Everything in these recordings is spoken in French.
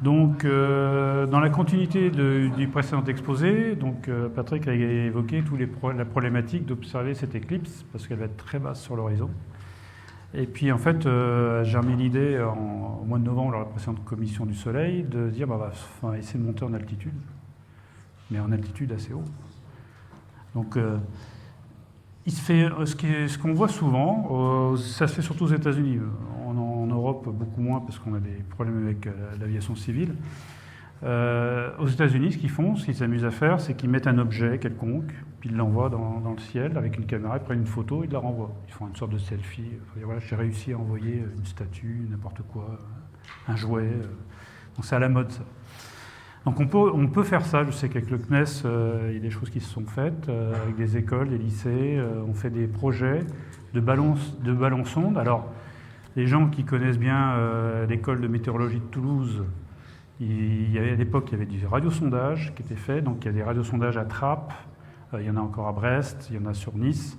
Donc, dans la continuité du précédent exposé, donc, Patrick a évoqué la problématique d'observer cette éclipse, parce qu'elle va être très basse sur l'horizon. Et puis, en fait, j'ai remis l'idée au mois de novembre, lors de la précédente commission du Soleil, de dire, on va essayer de monter en altitude, mais en altitude assez haut. Donc, il se fait, ce qu'on voit souvent, ça se fait surtout aux États-Unis. En Europe, beaucoup moins, parce qu'on a des problèmes avec l'aviation civile. Aux États-Unis, ce qu'ils s'amusent à faire, c'est qu'ils mettent un objet quelconque, puis ils l'envoient dans le ciel avec une caméra, ils prennent une photo, ils la renvoient. Ils font une sorte de selfie. Voilà, j'ai réussi à envoyer une statue, n'importe quoi, un jouet. Donc c'est à la mode, ça. Donc on peut faire ça. Je sais qu'avec le CNES, il y a des choses qui se sont faites, avec des écoles, des lycées. On fait des projets de ballons sondes. Alors, les gens qui connaissent bien l'école de météorologie de Toulouse, à l'époque, il y avait du radiosondage qui était fait. Donc, il y a des radiosondages à Trappes, il y en a encore à Brest, il y en a sur Nice.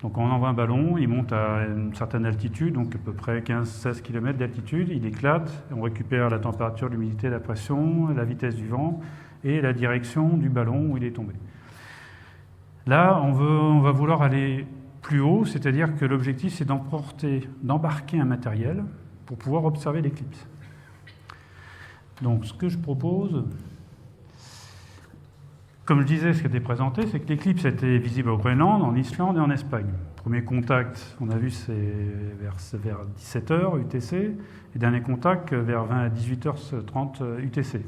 Donc, on envoie un ballon, il monte à une certaine altitude, donc à peu près 15-16 km d'altitude, il éclate, on récupère la température, l'humidité, la pression, la vitesse du vent et la direction du ballon où il est tombé. Là, on va vouloir aller plus haut, c'est-à-dire que l'objectif, c'est d'embarquer un matériel pour pouvoir observer l'éclipse. Donc, ce que je propose, comme je disais, ce qui a été présenté, c'est que l'éclipse a été visible au Groenland, en Islande et en Espagne. Premier contact, on a vu, c'est vers 17h UTC, et dernier contact vers 20 à 18h30 UTC.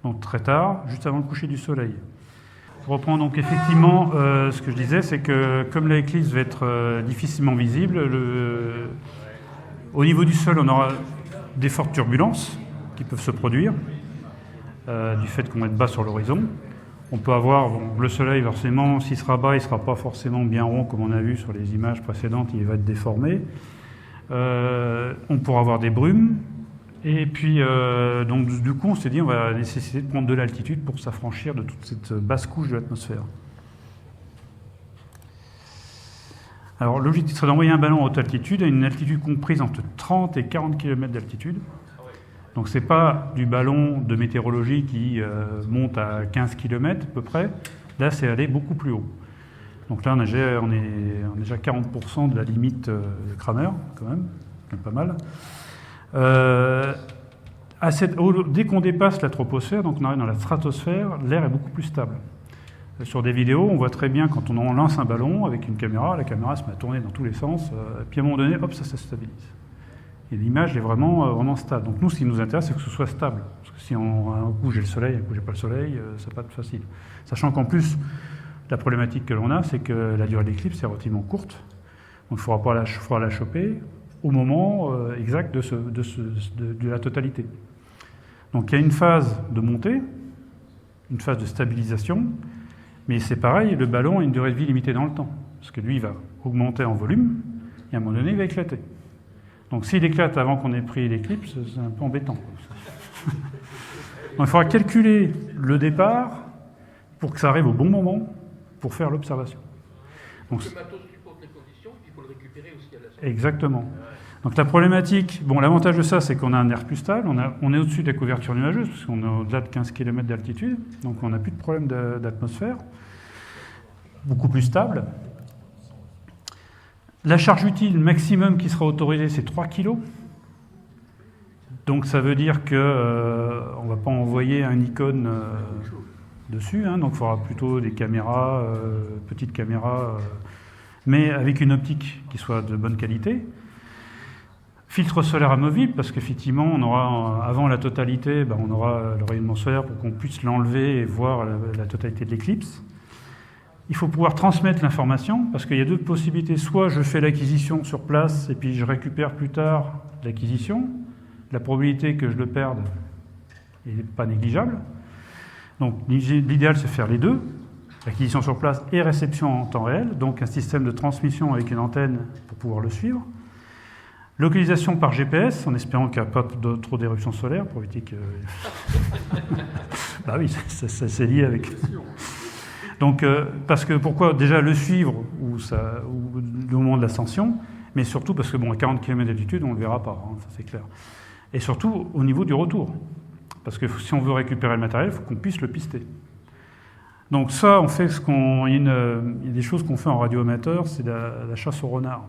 Donc très tard, juste avant le coucher du soleil. Je reprends donc effectivement ce que je disais, c'est que comme l'éclipse va être difficilement visible, au niveau du sol, on aura des fortes turbulences qui peuvent se produire du fait qu'on est bas sur l'horizon. On peut avoir le soleil, forcément, s'il sera bas, il ne sera pas forcément bien rond, comme on a vu sur les images précédentes, il va être déformé. On pourra avoir des brumes. Et puis, donc, du coup, on s'est dit on va nécessiter de prendre de l'altitude pour s'affranchir de toute cette basse couche de l'atmosphère. Alors, l'objectif serait d'envoyer un ballon à haute altitude, à une altitude comprise entre 30 et 40 km d'altitude. Donc, ce n'est pas du ballon de météorologie qui monte à 15 km à peu près. Là, c'est aller beaucoup plus haut. Donc là, on est déjà 40% de la limite de Kramer, quand même pas mal. Dès qu'on dépasse la troposphère, donc on arrive dans la stratosphère, l'air est beaucoup plus stable. Sur des vidéos, on voit très bien quand on lance un ballon avec une caméra, la caméra se met à tourner dans tous les sens, puis à un moment donné, hop, ça se stabilise. Et l'image est vraiment stable. Donc nous, ce qui nous intéresse, c'est que ce soit stable. Parce que si un coup j'ai le soleil, un coup j'ai pas le soleil, ça va pas être facile. Sachant qu'en plus, la problématique que l'on a, c'est que la durée de l'éclipse est relativement courte. Donc il faudra la choper au moment exact de la totalité. Donc il y a une phase de montée, une phase de stabilisation, mais c'est pareil, le ballon a une durée de vie limitée dans le temps. Parce que lui, il va augmenter en volume, et à un moment donné, il va éclater. Donc s'il éclate avant qu'on ait pris l'éclipse, c'est un peu embêtant. Donc, il faudra calculer le départ pour que ça arrive au bon moment pour faire l'observation. Donc, le matos supporte les conditions, puis il faut le récupérer aussi à la sortie. Exactement. Donc la problématique, l'avantage de ça, c'est qu'on a un air plus stable, on est au-dessus de la couverture nuageuse, parce qu'on est au-delà de 15 km d'altitude, donc on n'a plus de problème d'atmosphère, beaucoup plus stable. La charge utile maximum qui sera autorisée, c'est 3 kg. Donc ça veut dire qu'on ne va pas envoyer un icône dessus, donc il faudra plutôt des caméras, petites caméras, mais avec une optique qui soit de bonne qualité. Filtre solaire amovible, parce qu'effectivement, on aura, avant la totalité, on aura le rayonnement solaire pour qu'on puisse l'enlever et voir la totalité de l'éclipse. Il faut pouvoir transmettre l'information, parce qu'il y a deux possibilités. Soit je fais l'acquisition sur place, et puis je récupère plus tard l'acquisition. La probabilité que je le perde n'est pas négligeable. Donc l'idéal, c'est faire les deux, l'acquisition sur place et réception en temps réel, donc un système de transmission avec une antenne pour pouvoir le suivre. Localisation par GPS, en espérant qu'il n'y a pas trop d'éruptions solaires, pour éviter que... bah oui, c'est lié avec... Donc, parce que pourquoi déjà le suivre ou le moment de l'ascension, mais surtout parce que à 40 km d'altitude, on ne le verra pas, ça c'est clair. Et surtout au niveau du retour. Parce que si on veut récupérer le matériel, il faut qu'on puisse le pister. Donc ça, on fait il y a des choses qu'on fait en radio amateur, c'est la chasse au renard.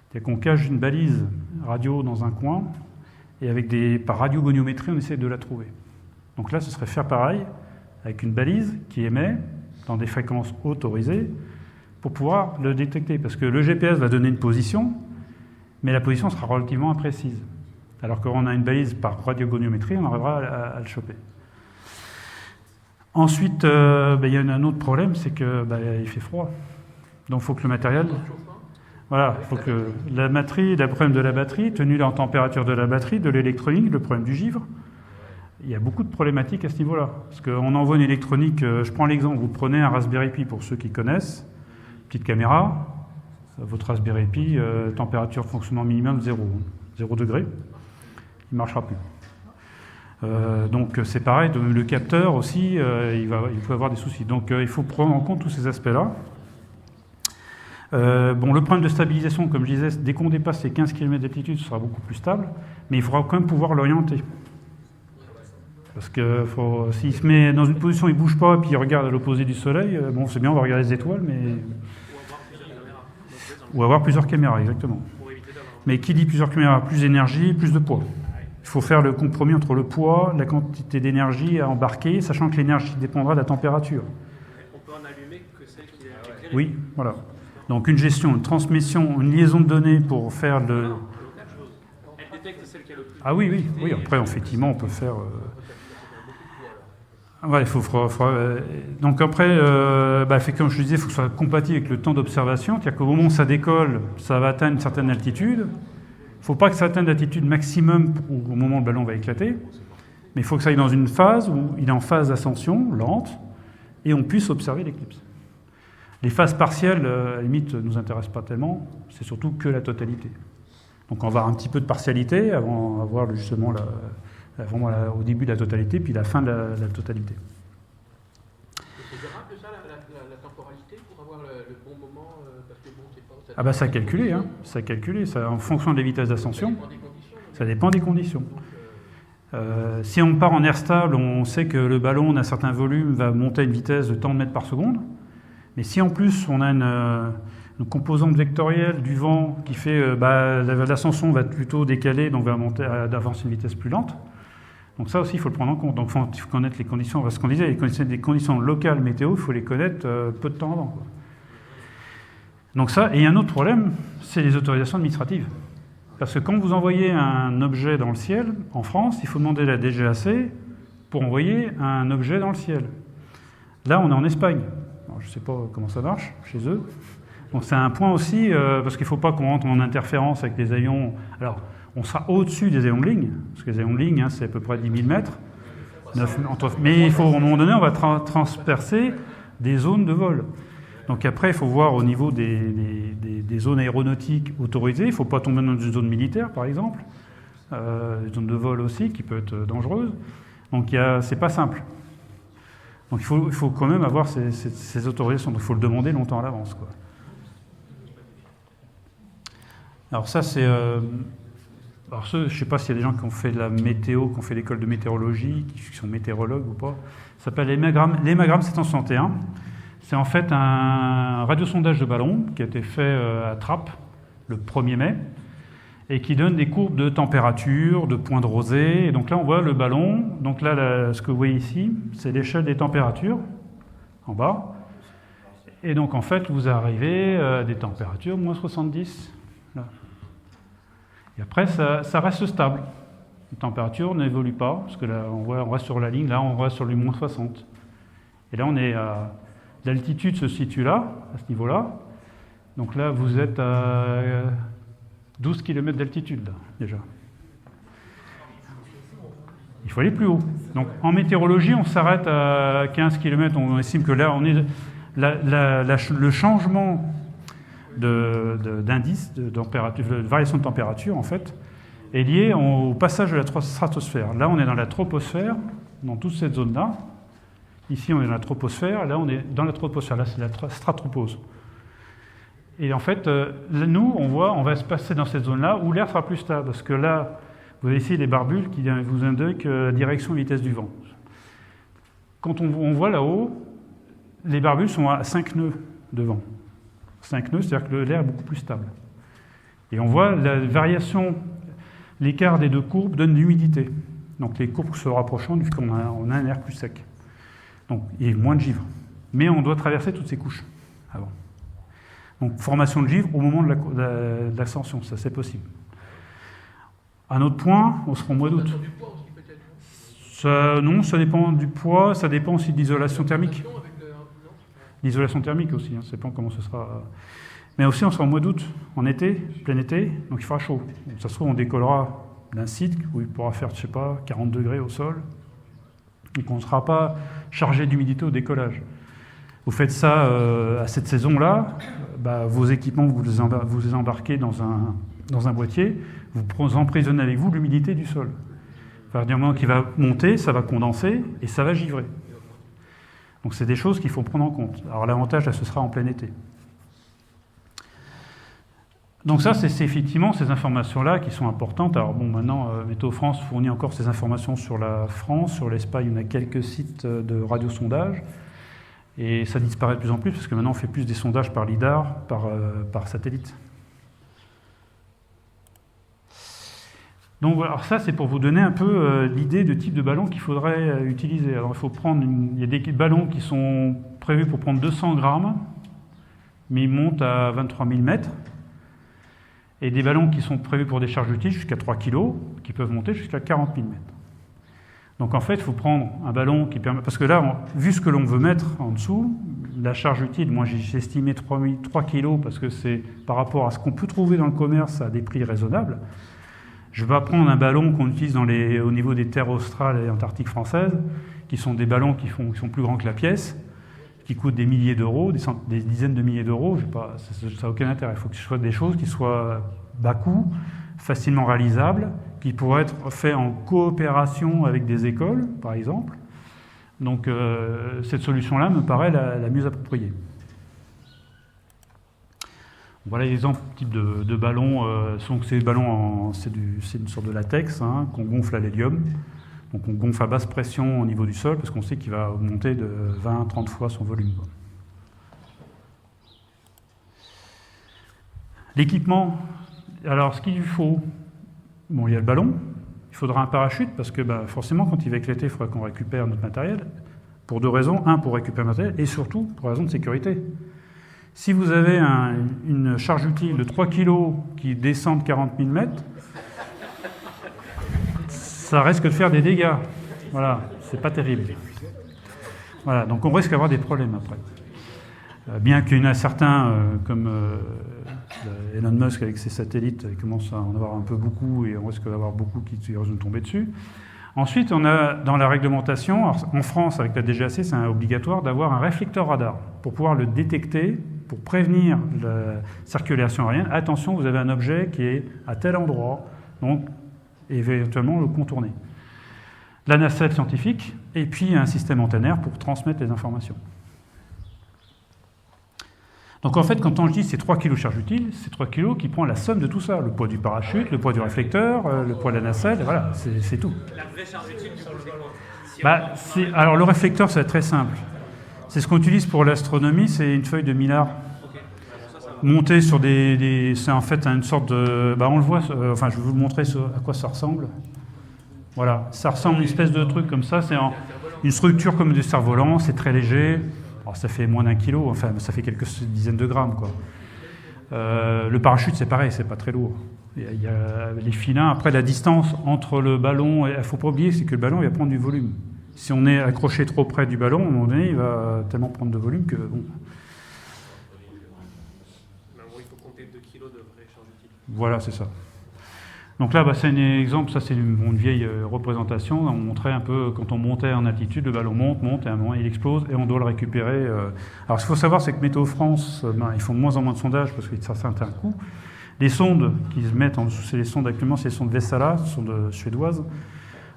C'est-à-dire qu'on cache une balise radio dans un coin, et par radiogoniométrie, on essaie de la trouver. Donc là, ce serait faire pareil, avec une balise qui émet dans des fréquences autorisées, pour pouvoir le détecter. Parce que le GPS va donner une position, mais la position sera relativement imprécise. Alors qu'on a une balise par radiogoniométrie, on arrivera à le choper. Ensuite, il y a un autre problème, c'est qu'il fait froid. Donc il faut que le matériel... Voilà, il faut que le problème de la batterie, tenue en température de la batterie, de l'électronique, le problème du givre. Il y a beaucoup de problématiques à ce niveau-là. Parce qu'on envoie une électronique, je prends l'exemple, vous prenez un Raspberry Pi pour ceux qui connaissent, petite caméra, votre Raspberry Pi, température de fonctionnement minimum 0 degré, il ne marchera plus. Donc c'est pareil, le capteur aussi, il peut avoir des soucis. Donc il faut prendre en compte tous ces aspects-là. Le problème de stabilisation, comme je disais, dès qu'on dépasse les 15 km d'altitude, ce sera beaucoup plus stable, mais il faudra quand même pouvoir l'orienter. Parce que s'il se met dans une position, il ne bouge pas, puis il regarde à l'opposé du soleil, c'est bien, on va regarder les étoiles, mais... Ou avoir plusieurs caméras, exactement. Mais qui dit plusieurs caméras, plus d'énergie, plus de poids. Il faut faire le compromis entre le poids, la quantité d'énergie à embarquer, sachant que l'énergie dépendra de la température. On peut en allumer que celle qui est éclairée. Oui, voilà. Donc une gestion, une transmission, une liaison de données pour faire le... Elle détecte celle qui a le plus... Ah oui. Après, effectivement, on peut faire... Voilà, donc après, comme je disais, il faut que ce soit compatible avec le temps d'observation, c'est-à-dire qu'au moment où ça décolle, ça va atteindre une certaine altitude. Il ne faut pas que ça atteigne l'altitude maximum au moment où le ballon va éclater, mais il faut que ça aille dans une phase où il est en phase d'ascension, lente, et on puisse observer l'éclipse. Les phases partielles, à la limite, ne nous intéressent pas tellement, c'est surtout que la totalité. Donc on va avoir un petit peu de partialité avant d'avoir justement au début de la totalité, puis la fin de la totalité. C'est gérable ça, la temporalité, pour avoir le bon moment, parce que c'est pas... Ah bah ça a calculé, ça, en fonction des vitesses d'ascension. Ça dépend des conditions. Si on part en air stable, on sait que le ballon d'un certain volume va monter à une vitesse de tant de mètres par seconde. Mais si en plus on a une composante vectorielle du vent qui fait l'ascension va plutôt décaler, donc va monter d'avancer à une vitesse plus lente. Donc ça aussi, il faut le prendre en compte. Donc il faut connaître les conditions. Parce qu'on disait, les conditions locales météo, il faut les connaître peu de temps avant, quoi. Donc ça, et un autre problème, c'est les autorisations administratives. Parce que quand vous envoyez un objet dans le ciel, en France, il faut demander la DGAC pour envoyer un objet dans le ciel. Là, on est en Espagne. Alors, je ne sais pas comment ça marche chez eux. Donc c'est un point aussi, parce qu'il ne faut pas qu'on rentre en interférence avec les avions. Alors, on sera au-dessus des avions de ligne, parce que les avions de ligne, c'est à peu près 10 000 mètres. Mais il faut, à un moment donné, on va transpercer des zones de vol. Donc après, il faut voir au niveau des zones aéronautiques autorisées. Il ne faut pas tomber dans une zone militaire, par exemple. Une zone de vol aussi, qui peut être dangereuse. Donc c'est pas simple. Donc il faut quand même avoir ces autorisations. Donc il faut le demander longtemps à l'avance, quoi. Alors ça, c'est... Alors je ne sais pas s'il y a des gens qui ont fait de la météo, qui ont fait l'école de météorologie, qui sont météorologues ou pas. Ça s'appelle l'hémagramme 761. C'est en fait un radiosondage de ballon qui a été fait à Trappes le 1er mai et qui donne des courbes de température, de points de rosée. Et donc là, on voit le ballon. Donc là, ce que vous voyez ici, c'est l'échelle des températures en bas. Et donc en fait, vous arrivez à des températures moins 70. Là. Et après, ça reste stable. La température n'évolue pas, parce que là, on reste sur la ligne, là, on reste sur le moins 60. Et là, on est à... L'altitude se situe là, à ce niveau-là. Donc là, vous êtes à 12 km d'altitude, là, déjà. Il faut aller plus haut. Donc en météorologie, on s'arrête à 15 km. On estime que là, on est... le changement d'indice de température, de variation de température, en fait, est lié au passage de la stratosphère. Là, on est dans la troposphère, dans toute cette zone-là. Ici, on est dans la troposphère. Là, on est dans la troposphère. Là, c'est la stratopause. Et en fait, nous, on va se passer dans cette zone-là où l'air sera plus stable. Parce que là, vous avez ici les barbules qui vous indiquent la direction et vitesse du vent. Quand on voit là-haut, les barbules sont à 5 nœuds de vent. 5 nœuds, c'est-à-dire que l'air est beaucoup plus stable. Et on voit la variation, l'écart des deux courbes donne l'humidité. Donc les courbes se rapprochant, vu qu'on a un air plus sec. Donc il y a moins de givre. Mais on doit traverser toutes ces couches avant. Donc formation de givre au moment de l'ascension, ça c'est possible. Un autre point, on sera au mois d'août. Ça dépend du poids aussi, peut-être, Non, ça dépend du poids, ça dépend aussi de l'isolation thermique. avec le- non L'isolation thermique aussi, ça dépend comment ce sera. Mais aussi, on sera au mois d'août, en été, plein été, donc il fera chaud. Donc, ça se trouve, on décollera d'un site où il pourra faire, je sais pas, 40 degrés au sol. Donc on ne sera pas chargé d'humidité au décollage. Vous faites ça à cette saison-là, vos équipements, vous les embarquez dans un boîtier, vous emprisonnez avec vous l'humidité du sol. À partir du moment qu'il va monter, ça va condenser et ça va givrer. Donc c'est des choses qu'il faut prendre en compte. Alors l'avantage, là, ce sera en plein été. Donc ça, c'est effectivement ces informations-là qui sont importantes. Alors bon, maintenant, Météo France fournit encore ces informations sur la France, sur l'Espagne, on a quelques sites de radiosondage. Et ça disparaît de plus en plus, parce que maintenant on fait plus des sondages par lidar, par satellite. Donc voilà, alors ça c'est pour vous donner un peu l'idée de type de ballon qu'il faudrait utiliser. Alors il y a des ballons qui sont prévus pour prendre 200 grammes, mais ils montent à 23 000 mètres. Et des ballons qui sont prévus pour des charges utiles jusqu'à 3 kg, qui peuvent monter jusqu'à 40 000 mètres. Donc en fait, il faut prendre un ballon qui permet... Parce que là, vu ce que l'on veut mettre en dessous, la charge utile, moi j'ai estimé 3 kg parce que c'est par rapport à ce qu'on peut trouver dans le commerce à des prix raisonnables. Je vais prendre un ballon qu'on utilise au niveau des terres australes et antarctiques françaises, qui sont des ballons qui sont plus grands que la pièce, qui coûtent des milliers d'euros, des dizaines de milliers d'euros. Ça n'a aucun intérêt. Il faut que ce soit des choses qui soient bas coût, facilement réalisables, qui pourraient être faits en coopération avec des écoles, par exemple. Donc cette solution-là me paraît la mieux appropriée. Voilà l'exemple type de ballon. Ces ballons, c'est une sorte de latex qu'on gonfle à l'hélium. Donc on gonfle à basse pression au niveau du sol parce qu'on sait qu'il va augmenter de 20-30 fois son volume. L'équipement, alors ce qu'il lui faut, bon, il y a le ballon, il faudra un parachute parce que forcément quand il va éclater, il faudra qu'on récupère notre matériel. Pour deux raisons. Un, pour récupérer le matériel et surtout pour raison de sécurité. Si vous avez une charge utile de 3 kg qui descend de 40 000 mètres, ça risque de faire des dégâts. Voilà, c'est pas terrible. Voilà, donc on risque d'avoir des problèmes après. Bien qu'il y en a certains, comme Elon Musk avec ses satellites, il commence à en avoir un peu beaucoup et on risque d'avoir beaucoup qui risquent de tomber dessus. Ensuite, on a dans la réglementation, en France avec la DGAC, c'est obligatoire d'avoir un réflecteur radar pour pouvoir le détecter, pour prévenir la circulation aérienne. Attention, vous avez un objet qui est à tel endroit, donc éventuellement le contourner. La nacelle scientifique, et puis un système antennaire pour transmettre les informations. Donc en fait, quand on dit c'est 3 kg de charge utile, c'est 3 kg qui prend la somme de tout ça. Le poids du parachute, le poids du réflecteur, le poids de la nacelle, voilà, c'est tout. La vraie charge utile du projet. Alors le réflecteur, c'est très simple. C'est ce qu'on utilise pour l'astronomie, c'est une feuille de millard. Montée sur c'est en fait une sorte de... on le voit, je vais vous montrer à quoi ça ressemble. Voilà, ça ressemble à une espèce de truc comme ça, c'est une structure comme des cerfs-volants, c'est très léger. Alors ça fait moins d'1 kilo, enfin ça fait quelques dizaines de grammes, quoi. Le parachute, c'est pareil, c'est pas très lourd. Il y a les filins. Après, la distance entre le ballon, il ne faut pas oublier, c'est que le ballon il va prendre du volume. Si on est accroché trop près du ballon, à un moment donné, il va tellement prendre de volume que bon. Il faut compter 2 kg de vraie charge utile. Voilà, c'est ça. Donc là, c'est un exemple, ça c'est une vieille représentation. On montrait un peu, quand on montait en altitude, le ballon monte, et à un moment il explose, et on doit le récupérer. Alors ce qu'il faut savoir, c'est que Météo France, ils font de moins en moins de sondages, parce que ça a un coût. Les sondes qui se mettent en dessous, c'est les sondes actuellement, c'est les sondes Vessala, sondes suédoises.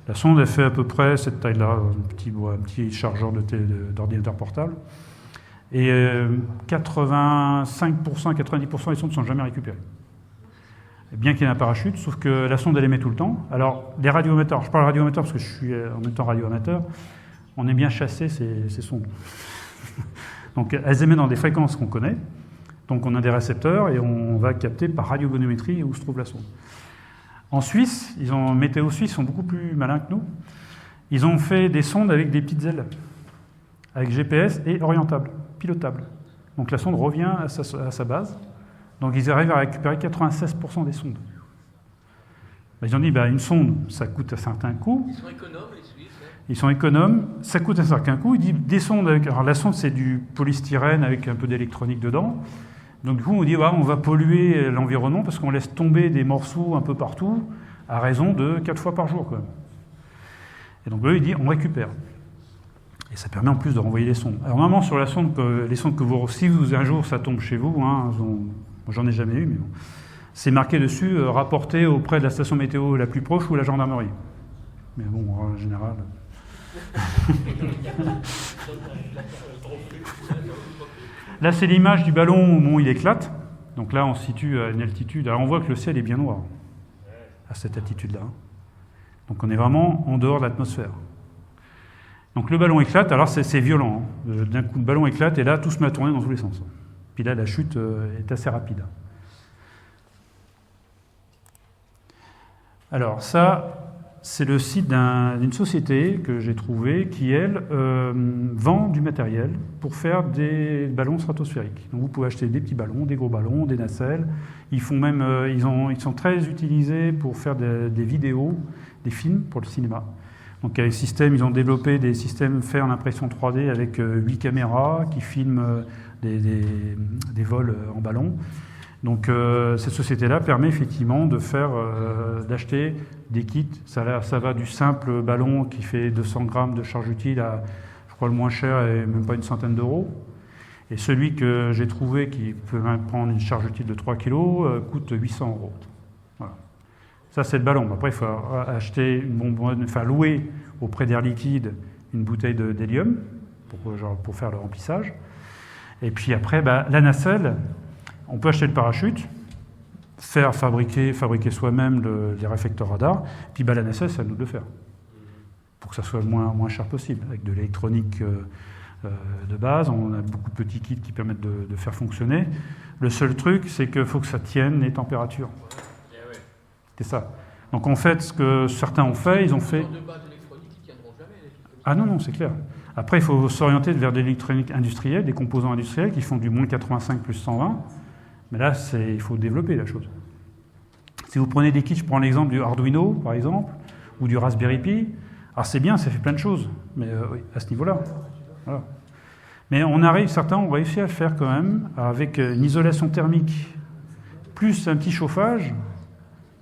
La sonde, elle fait à peu près cette taille-là, un petit chargeur d'ordinateur portable. Et 85%, 90% des sondes ne sont jamais récupérées. bien qu'il y ait un parachute, sauf que la sonde, elle émet tout le temps. Alors, les radioamateurs, je parle radioamateur parce que je suis en même temps radioamateur, on aime bien chasser ces sondes. Donc, elles émettent dans des fréquences qu'on connaît. Donc, on a des récepteurs et on va capter par radiogonométrie où se trouve la sonde. En Suisse, Météo Suisse sont beaucoup plus malins que nous. Ils ont fait des sondes avec des petites ailes, avec GPS et orientable, pilotable. Donc, la sonde revient à sa base. Donc, ils arrivent à récupérer 96% des sondes. Ils ont dit, une sonde, ça coûte un certain coût. Ils sont économes, les Suisses. Ils sont économes, ça coûte un certain coût. Ils disent, des sondes alors la sonde, c'est du polystyrène avec un peu d'électronique dedans. Donc, du coup, on dit, on va polluer l'environnement parce qu'on laisse tomber des morceaux un peu partout à raison de 4 fois par jour, quand même. Et donc, eux, ils disent, on récupère. Et ça permet en plus de renvoyer les sondes. Alors, normalement, sur la sonde, les sondes que si un jour ça tombe chez vous, j'en ai jamais eu, mais bon, c'est marqué dessus, rapporté auprès de la station météo la plus proche ou la gendarmerie. Mais bon, en général. Là, c'est l'image du ballon au moment où il éclate. Donc là, on se situe à une altitude. Alors, on voit que le ciel est bien noir à cette altitude-là. Donc, on est vraiment en dehors de l'atmosphère. Donc, le ballon éclate. Alors, c'est violent. D'un coup, le ballon éclate et là, tout se met à tourner dans tous les sens. Puis là, la chute est assez rapide. Alors, ça, c'est le site d'une société que j'ai trouvée qui, elle, vend du matériel pour faire des ballons stratosphériques. Donc, vous pouvez acheter des petits ballons, des gros ballons, des nacelles. Ils font même, ils sont très utilisés pour faire des vidéos, des films pour le cinéma. Donc, ils ont développé des systèmes faits en impression 3D avec 8 caméras qui filment des vols en ballon. Donc, cette société-là permet effectivement d'acheter des kits. Ça va du simple ballon qui fait 200 grammes de charge utile à, je crois, le moins cher est même pas une centaine d'euros. Et celui que j'ai trouvé qui peut même prendre une charge utile de 3 kg coûte 800 euros. Voilà. Ça, c'est le ballon. Après, il faut acheter louer auprès d'Air Liquide une bouteille d'hélium pour faire le remplissage. Et puis après, la nacelle. On peut acheter le parachute, fabriquer soi-même les réflecteurs radars, puis la nacelle, c'est à nous de le faire, pour que ça soit le moins cher possible, avec de l'électronique de base. On a beaucoup de petits kits qui permettent de faire fonctionner. Le seul truc, c'est qu'il faut que ça tienne les températures. C'est ça. Donc en fait, ce que certains ont fait, ils ont fait... Ah non, c'est clair. Après, il faut s'orienter vers de l'électronique industrielle, des composants industriels qui font du moins 85 plus 120. Mais là, il faut développer la chose. Si vous prenez des kits, je prends l'exemple du Arduino, par exemple, ou du Raspberry Pi, alors c'est bien, ça fait plein de choses, mais oui, à ce niveau-là. Voilà. Mais certains ont réussi à le faire quand même, avec une isolation thermique, plus un petit chauffage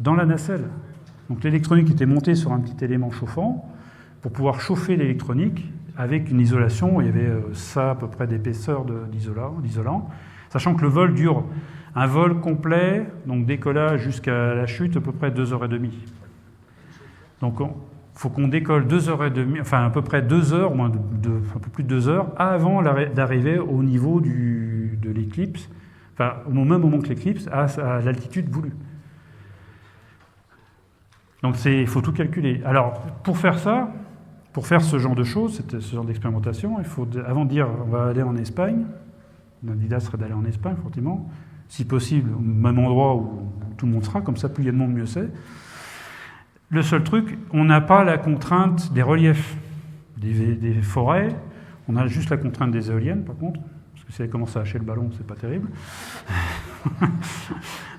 dans la nacelle. Donc l'électronique était montée sur un petit élément chauffant, pour pouvoir chauffer l'électronique, avec une isolation, il y avait ça à peu près d'épaisseur d'isolant, sachant que le vol dure un vol complet, donc décollage jusqu'à la chute, à peu près 2h30. Donc il faut qu'on décolle 2h30, enfin à peu près 2 heures, un peu plus de 2 heures, avant d'arriver au niveau de l'éclipse, enfin au même moment que l'éclipse, à l'altitude voulue. Donc il faut tout calculer. Alors pour faire ça, pour faire ce genre de choses, ce genre d'expérimentation, il faut, avant de dire on va aller en Espagne, l'idée serait d'aller en Espagne, forcément, si possible, au même endroit où tout le monde sera, comme ça, plus il y a de monde, mieux c'est. Le seul truc, on n'a pas la contrainte des reliefs, des forêts, on a juste la contrainte des éoliennes, par contre, parce que si elles commencent à hacher le ballon, c'est pas terrible.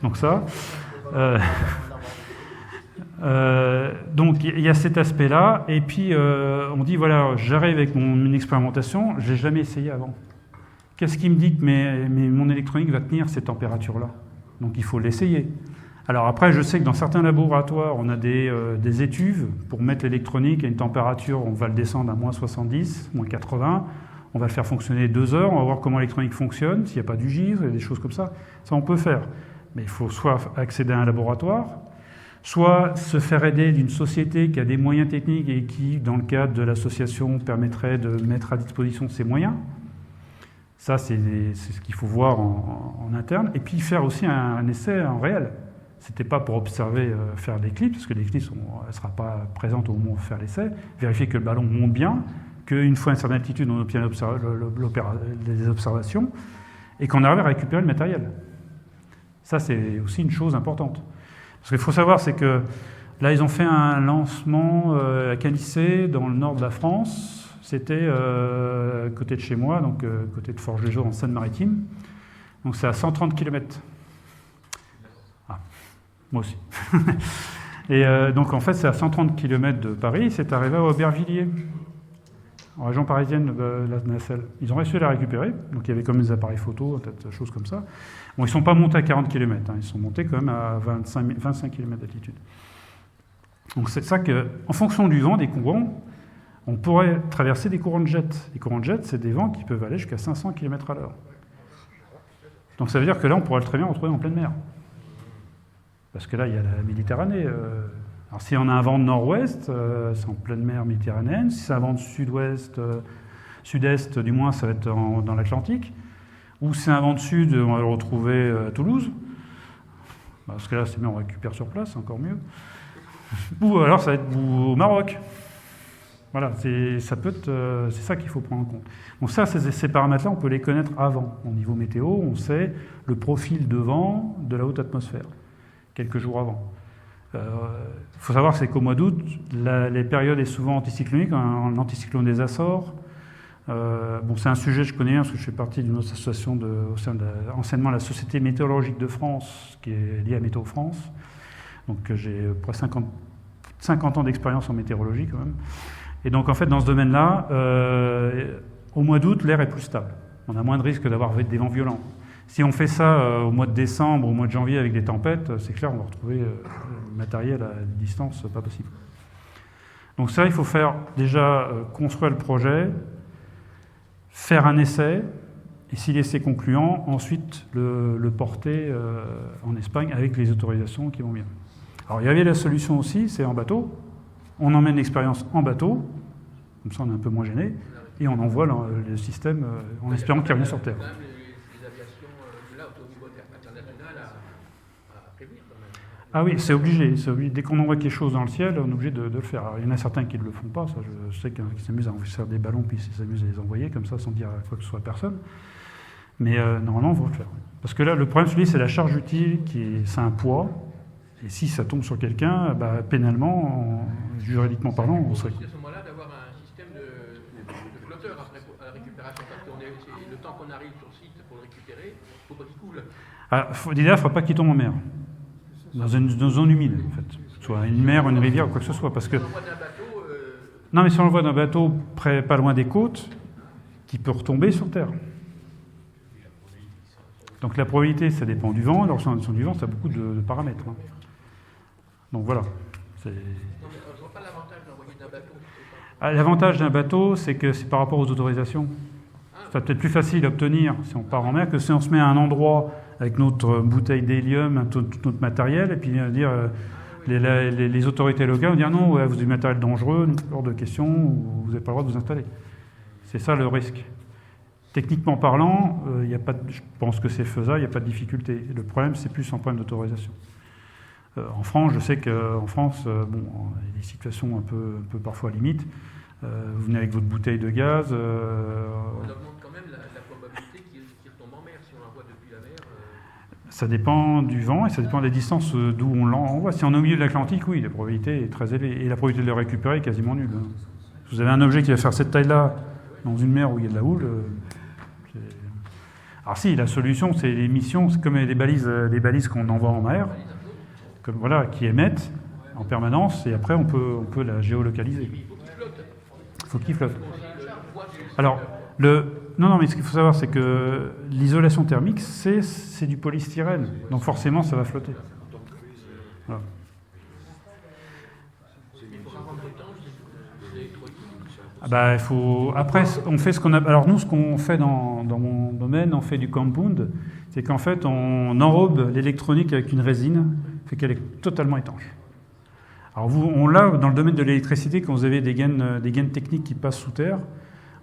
Donc ça... donc il y a cet aspect-là, et puis on dit, voilà, j'arrive avec mon expérimentation, je n'ai jamais essayé avant. Qu'est-ce qui me dit que mon électronique va tenir ces températures-là? Donc il faut l'essayer. Alors après, je sais que dans certains laboratoires, on a des étuves pour mettre l'électronique à une température, on va le descendre à moins 70, moins 80, on va le faire fonctionner 2 heures, on va voir comment l'électronique fonctionne, s'il n'y a pas du givre, des choses comme ça. Ça, on peut faire. Mais il faut soit accéder à un laboratoire, soit se faire aider d'une société qui a des moyens techniques et qui, dans le cadre de l'association, permettrait de mettre à disposition ces moyens. Ça, c'est ce qu'il faut voir en interne. Et puis faire aussi un essai en réel. C'était pas pour observer, faire l'éclipse, parce que l'éclipse, elle ne sera pas présente au moment où on va faire l'essai. Vérifier que le ballon monte bien, qu'une fois à une certaine altitude, on obtient les observations, et qu'on arrive à récupérer le matériel. Ça, c'est aussi une chose importante. Parce qu'il faut savoir, c'est que là, ils ont fait un lancement à Calissé, dans le nord de la France. C'était à côté de chez moi, donc côté de Forges-les-Eaux, en Seine-Maritime. Donc c'est à 130 km. Ah, moi aussi. Et donc en fait, c'est à 130 km de Paris. C'est arrivé à Aubervilliers, en région parisienne de la nacelle. Ils ont réussi à la récupérer. Donc il y avait comme des appareils photo, des choses comme ça. Bon, ils ne sont pas montés à 40 km. Ils sont montés quand même à 25 km d'altitude. Donc c'est ça qu'en fonction du vent, des courants, on pourrait traverser des courants de jet. Les courants de jet, c'est des vents qui peuvent aller jusqu'à 500 km à l'heure. Donc ça veut dire que là, on pourrait très bien retrouver en pleine mer. Parce que là, il y a la Méditerranée. Alors si on a un vent de nord-ouest, c'est en pleine mer méditerranéenne. Si c'est un vent de sud-ouest, sud-est, du moins, ça va être dans l'Atlantique. Ou si c'est un vent de sud, on va le retrouver à Toulouse. Parce que là, c'est mieux, on récupère sur place, c'est encore mieux. Ou alors, ça va être au Maroc. Voilà, c'est ça qu'il faut prendre en compte. Donc ça, ces paramètres-là, on peut les connaître avant. Au niveau météo, on sait le profil de vent de la haute atmosphère, quelques jours avant. Il faut savoir c'est qu'au mois d'août, les périodes est souvent anticyclonique, un anticyclone des Açores. Bon, c'est un sujet que je connais bien, parce que je fais partie d'une autre association au sein de anciennement la Société météorologique de France, qui est liée à Météo France. Donc j'ai près 50 ans d'expérience en météorologie quand même. Et donc, en fait, dans ce domaine-là, au mois d'août, l'air est plus stable. On a moins de risques d'avoir des vents violents. Si on fait ça au mois de décembre, au mois de janvier, avec des tempêtes, c'est clair, on va retrouver le matériel à distance, pas possible. Donc ça, il faut faire déjà construire le projet, faire un essai, et si l'essai concluant, ensuite le porter en Espagne avec les autorisations qui vont bien. Alors, il y avait la solution aussi, c'est en bateau. On emmène l'expérience en bateau, comme ça on est un peu moins gêné, et on envoie le système en espérant qu'il revient sur Terre. Quand même les aviations là, au niveau international à prévenir quand même. Ah oui, c'est obligé. Dès qu'on envoie quelque chose dans le ciel, on est obligé de le faire. Alors, il y en a certains qui ne le font pas, ça, je sais qu'ils s'amusent à faire des ballons, puis ils s'amusent à les envoyer comme ça sans dire quoi que ce soit à personne. Mais normalement, il faut le faire. Parce que là, le problème, c'est la charge utile, c'est un poids. Et si ça tombe sur quelqu'un, pénalement, juridiquement parlant, on serait... À ce moment-là, d'avoir un système de flotteur après à la récupération, parce que le temps qu'on arrive sur le site pour le récupérer, il ne faut pas qu'il coule. L'idée, il ne faudra pas qu'il tombe en mer, dans une zone humide, en fait. Soit une mer, une rivière, ou quoi que ce soit. Parce que... Non, mais si on l'envoie d'un bateau pas loin des côtes, qui peut retomber sur Terre. Donc la probabilité, ça dépend du vent. L'orientation du vent, ça a beaucoup de paramètres. Hein. Donc voilà. Je ne vois pas l'avantage d'envoyer d'un bateau. L'avantage d'un bateau, c'est que c'est par rapport aux autorisations. C'est peut-être plus facile à obtenir si on part en mer que si on se met à un endroit avec notre bouteille d'hélium, tout notre matériel, et puis dire les autorités locales vont dire non, ouais, vous avez du matériel dangereux, hors de question, vous n'avez pas le droit de vous installer. C'est ça le risque. Techniquement parlant, je pense que c'est faisable, il n'y a pas de difficulté. Le problème, c'est plus un problème d'autorisation. En France, je sais qu'en France, il y a des situations un peu parfois limites. Vous venez avec votre bouteille de gaz. On augmente quand même la probabilité qu'il retombe en mer si on l'envoie depuis la mer. Ça dépend du vent et ça dépend des distances d'où on l'envoie. Si on est au milieu de l'Atlantique, oui, la probabilité est très élevée. Et la probabilité de le récupérer est quasiment nulle. Si vous avez un objet qui va faire cette taille-là dans une mer où il y a de la houle, alors si, la solution, c'est les missions, c'est comme les balises qu'on envoie en mer, qui émettent en permanence, et après on peut la géolocaliser. Il faut qu'il flotte. Alors, non, mais ce qu'il faut savoir, c'est que l'isolation thermique, c'est du polystyrène, donc forcément, ça va flotter. Voilà. Après, on fait ce qu'on a. Alors nous, ce qu'on fait dans mon domaine, on fait du compound, c'est qu'en fait, on enrobe l'électronique avec une résine, fait qu'elle est totalement étanche. Alors on l'a dans le domaine de l'électricité, quand vous avez des gaines techniques qui passent sous terre,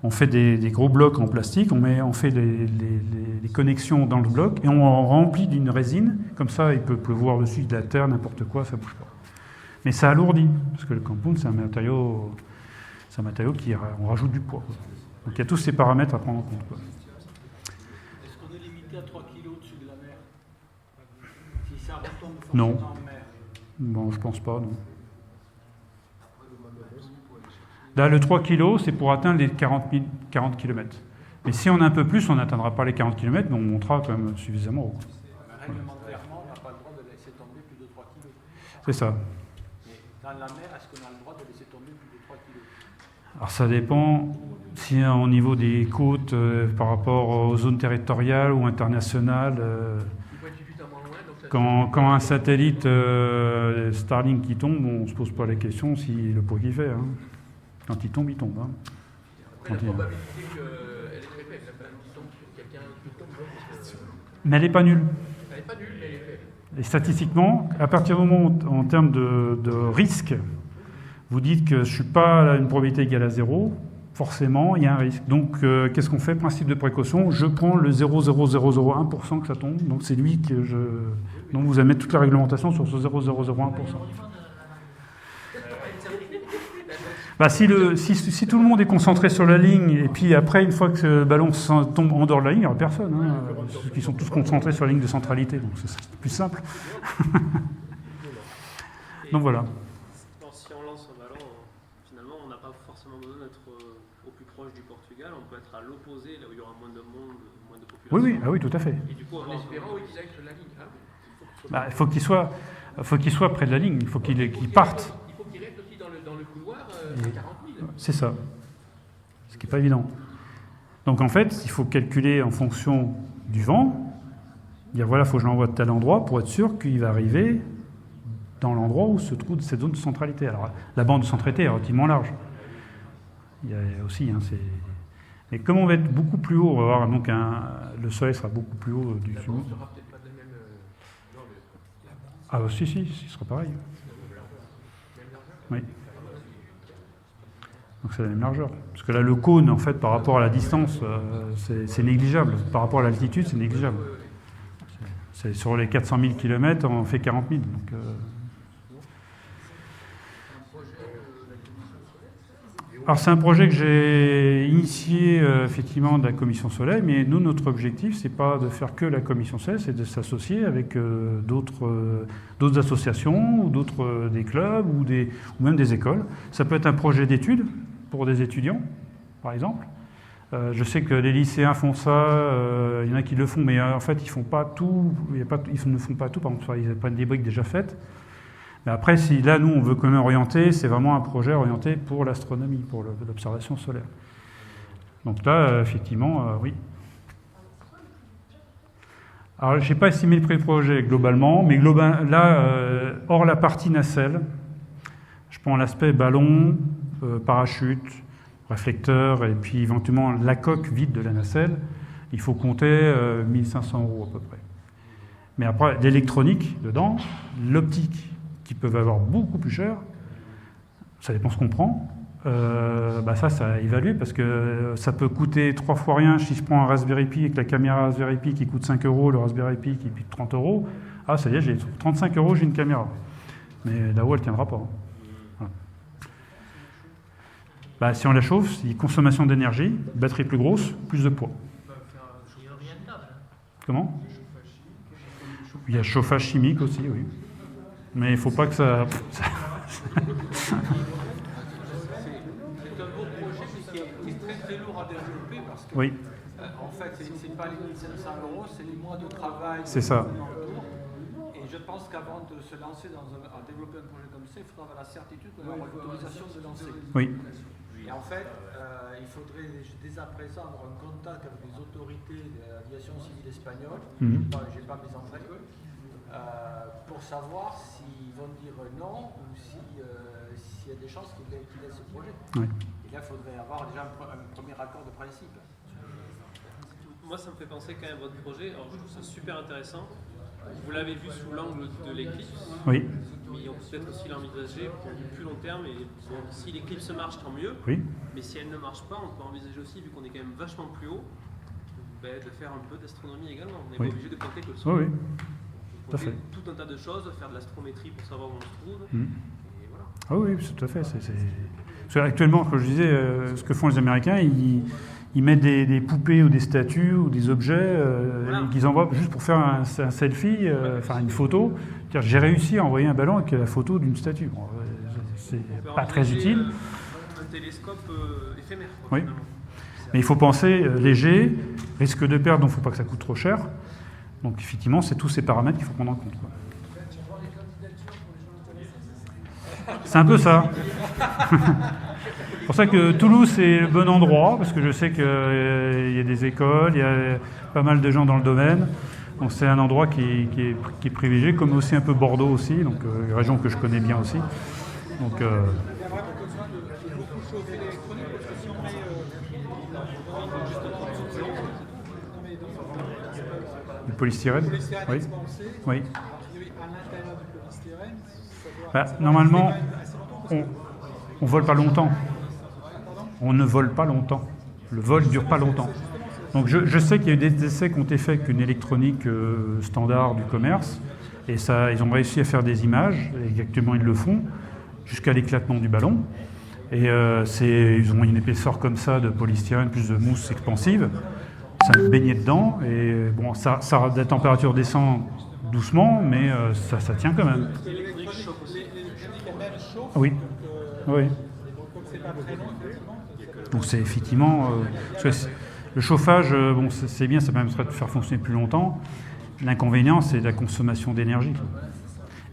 On fait des gros blocs en plastique, on fait les connexions dans le bloc et on en remplit d'une résine. Comme ça, il peut pleuvoir dessus de la terre, n'importe quoi, ça ne bouge pas. Mais ça alourdit, parce que le compound, c'est un matériau qui on rajoute du poids, quoi. Donc il y a tous ces paramètres à prendre en compte, quoi. Est-ce qu'on est limité à 3 kg au-dessus de la mer? Si ça retombe Non. forcément en mer? Bon, je pense pas, non. Là, le 3 kg, c'est pour atteindre les 40 km. Mais si on a un peu plus, on n'atteindra pas les 40 km, mais on montera quand même suffisamment haut. Réglementairement, on n'a pas le droit de laisser tomber plus de 3 kg. C'est ça. Mais dans la mer, est-ce qu'on a le droit de laisser tomber plus de 3 kg? Alors ça dépend si au niveau des côtes, par rapport aux zones territoriales ou internationales. Il faut être suffisamment loin. Donc ça Quand un satellite Starlink qui tombe, on ne se pose pas la question si le poids qu'il fait. Hein. Quand il tombe, il tombe. Hein. Après, la probabilité qu'elle est très faible. Enfin, qu'il tombe sur quelqu'un qui tombe, parce que Mais elle n'est pas nulle. elle n'est pas nulle, mais elle est faible. Et statistiquement, à partir du moment où, en termes de risque, vous dites que je ne suis pas à une probabilité égale à 0, forcément, il y a un risque. Donc, qu'est-ce qu'on fait? Principe de précaution, je prends le 0,0001% que ça tombe. Donc, c'est lui que donc, vous allez mettre toute la réglementation sur ce 0,001%. Bah, si tout le monde est concentré sur la ligne, et puis après, une fois que le ballon tombe en dehors de la ligne, il n'y aura personne. Hein, qui sont tous concentrés sur la ligne de centralité. Donc, c'est plus simple. Donc, voilà. Si on lance un ballon, finalement, on n'a pas forcément besoin d'être au plus proche du Portugal. On peut être à l'opposé, là où il y aura moins de monde, moins de population. Oui, oui, ah oui, tout à fait. Et du coup, En espérant qu'il aille sur la ligne. Hein. Bah, il faut qu'il soit près de la ligne, il faut qu'il parte. Il faut qu'il reste aussi dans le couloir à 40 000. C'est ça. Ce qui n'est pas évident. Donc en fait, il faut calculer en fonction du vent, dire voilà, il faut que je l'envoie de tel endroit pour être sûr qu'il va arriver dans l'endroit où se trouve cette zone de centralité. Alors la bande de centralité est relativement large. Il y a aussi, mais comme on va être beaucoup plus haut, on va avoir donc le soleil sera beaucoup plus haut du La sud. bande sera peut-être pas de la même. Ah si, ce sera pareil. Oui. Donc c'est la même largeur. Parce que là, le cône, en fait, par rapport à la distance, c'est négligeable. Par rapport à l'altitude, c'est négligeable. C'est sur les 400 000 km, on fait 40 000. Donc, alors c'est un projet que j'ai initié effectivement de la Commission Soleil, mais nous, notre objectif, c'est pas de faire que la Commission Soleil, c'est de s'associer avec d'autres associations, ou des clubs, ou même des écoles. Ça peut être un projet d'études pour des étudiants, par exemple. Je sais que les lycéens font ça, il y en a qui le font, mais en fait, ils font pas tout. Ils ne font pas tout, par exemple, ils prennent des briques déjà faites. Mais après, si là, nous, on veut quand même orienter, c'est vraiment un projet orienté pour l'astronomie, pour l'observation solaire. Donc là, effectivement, oui. Alors, je n'ai pas estimé le prix du projet globalement, mais là, hors la partie nacelle, je prends l'aspect ballon, parachute, réflecteur, et puis éventuellement la coque vide de la nacelle, il faut compter 1 500 € à peu près. Mais après, l'électronique dedans, l'optique, qui peuvent avoir beaucoup plus cher, ça dépend ce qu'on prend, ça évalue, parce que ça peut coûter 3 fois rien si je prends un Raspberry Pi avec la caméra Raspberry Pi qui coûte 5 €, le Raspberry Pi qui coûte 30 €, ça y est, j'ai 35 €, j'ai une caméra. Mais là-haut, elle ne tiendra pas. Hein. Voilà. Si on la chauffe, c'est consommation d'énergie, batterie plus grosse, plus de poids. Comment? Il y a chauffage chimique aussi, oui. Mais il ne faut pas que ça... C'est un beau projet qui est très lourd à développer parce que, Oui. en fait, c'est pas les 1 500 €, c'est les mois de travail. C'est ça. Et je pense qu'avant de se lancer à développer un projet comme ça, il faudra avoir la certitude qu'on aura l'autorisation de lancer. Oui. Et en fait, il faudrait dès à présent avoir un contact avec les autorités de l'aviation civile espagnole. Mhm. J'ai pas mes entrées. Pour savoir s'ils vont dire non ou s'il y a des chances qu'ils laissent ce projet. Oui. Et là, il faudrait avoir déjà un premier accord de principe. Moi, ça me fait penser quand même à votre projet. Alors, je trouve ça super intéressant. Vous l'avez vu sous l'angle de l'éclipse, Oui, mais on peut peut-être aussi l'envisager pour du plus long terme. Et bon, si l'éclipse marche, tant mieux. oui. Mais si elle ne marche pas, on peut envisager aussi, vu qu'on est quand même vachement plus haut, de faire un peu d'astronomie également. On n'est Oui. pas obligé de compter que le Oui, soleil. oui. On Tout à fait fait. tout un tas de choses, faire de l'astrométrie pour savoir où on se trouve. Mhm. Et voilà. Ah oui, tout à fait. Parce qu'actuellement, comme je disais, ce que font les Américains, ils mettent des poupées ou des statues ou des objets Voilà. qu'ils envoient juste pour faire un selfie, enfin une photo. C'est-à-dire, j'ai réussi à envoyer un ballon avec la photo d'une statue. Bon, c'est On peut pas très envisager, utile, un télescope éphémère. Quoi, Oui. finalement. mais il faut penser léger, risque de perte, donc il ne faut pas que ça coûte trop cher. Donc effectivement, c'est tous ces paramètres qu'il faut prendre en compte, quoi. C'est un peu ça. C'est pour ça que Toulouse, c'est le bon endroit, parce que je sais qu'il y a des écoles, il y a pas mal de gens dans le domaine. Donc c'est un endroit qui est privilégié, comme aussi un peu Bordeaux aussi, donc une région que je connais bien aussi. Donc, Il y a vraiment besoin de beaucoup chauffer l'électronique parce que si on met du polystyrène. du polystyrène Oui. expansé, Oui. a priori à l'intérieur du polystyrène, Bah, ça doit normalement, rester quand même assez longtemps parce on vole pas longtemps. On ne vole pas longtemps. Le vol dure pas longtemps. Donc je sais qu'il y a eu des essais qui ont été faits avec une électronique standard du commerce, et ça, ils ont réussi à faire des images, et actuellement ils le font, jusqu'à l'éclatement du ballon. Et ils ont une épaisseur comme ça de polystyrène plus de mousse expansive. Ça me baignait dedans, et bon, la température descend doucement, mais ça tient quand même. l'électronique elle-même chauffe. Oui, oui. Comme c'est pas très long, effectivement. Donc c'est effectivement... parce que le chauffage, bon, c'est bien, ça permettrait de faire fonctionner plus longtemps. L'inconvénient, c'est la consommation d'énergie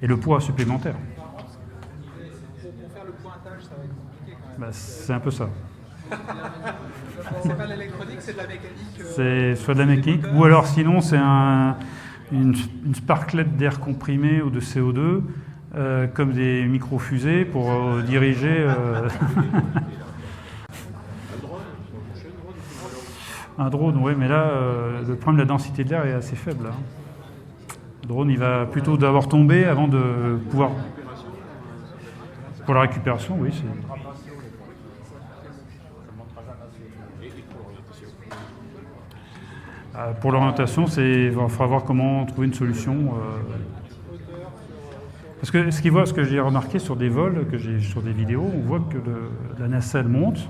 et le poids supplémentaire. Pour faire le pointage, ça va être compliqué quand même. Bah, c'est un peu ça. C'est pas l'électronique, c'est de la mécanique. C'est soit de la mécanique, ou alors sinon c'est une sparklette d'air comprimé ou de CO2, comme des micro-fusées pour diriger... Un drone, oui, mais là, le problème de la densité de l'air est assez faible. Hein. Le drone, il va plutôt d'abord tomber avant de pouvoir... Pour la récupération, oui. Pour l'orientation, il faudra voir comment trouver une solution. Parce que ce que j'ai remarqué sur des vols, sur des vidéos, on voit que la nacelle monte,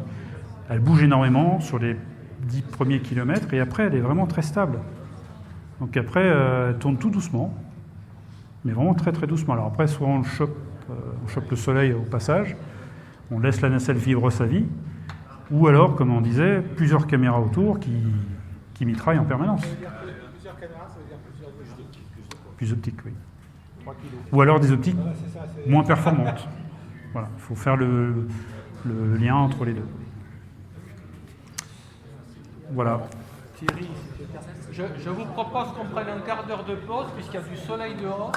elle bouge énormément sur les 10 premiers kilomètres, et après elle est vraiment très stable. Donc après elle tourne tout doucement, mais vraiment très très doucement. Alors après soit on chope le soleil au passage, on laisse la nacelle vivre sa vie, ou alors comme on disait, plusieurs caméras autour qui mitraillent en permanence. Ça veut dire plusieurs caméras, ça veut dire plusieurs optiques. Plus optiques, oui. 3 kilos. Ou alors des optiques Voilà, c'est ça. moins performantes. Voilà, il faut faire le lien entre les deux. Voilà. Thierry, je vous propose qu'on prenne un quart d'heure de pause puisqu'il y a du soleil dehors.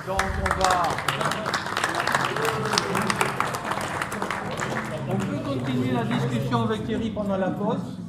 Donc on peut continuer la discussion avec Thierry pendant la pause.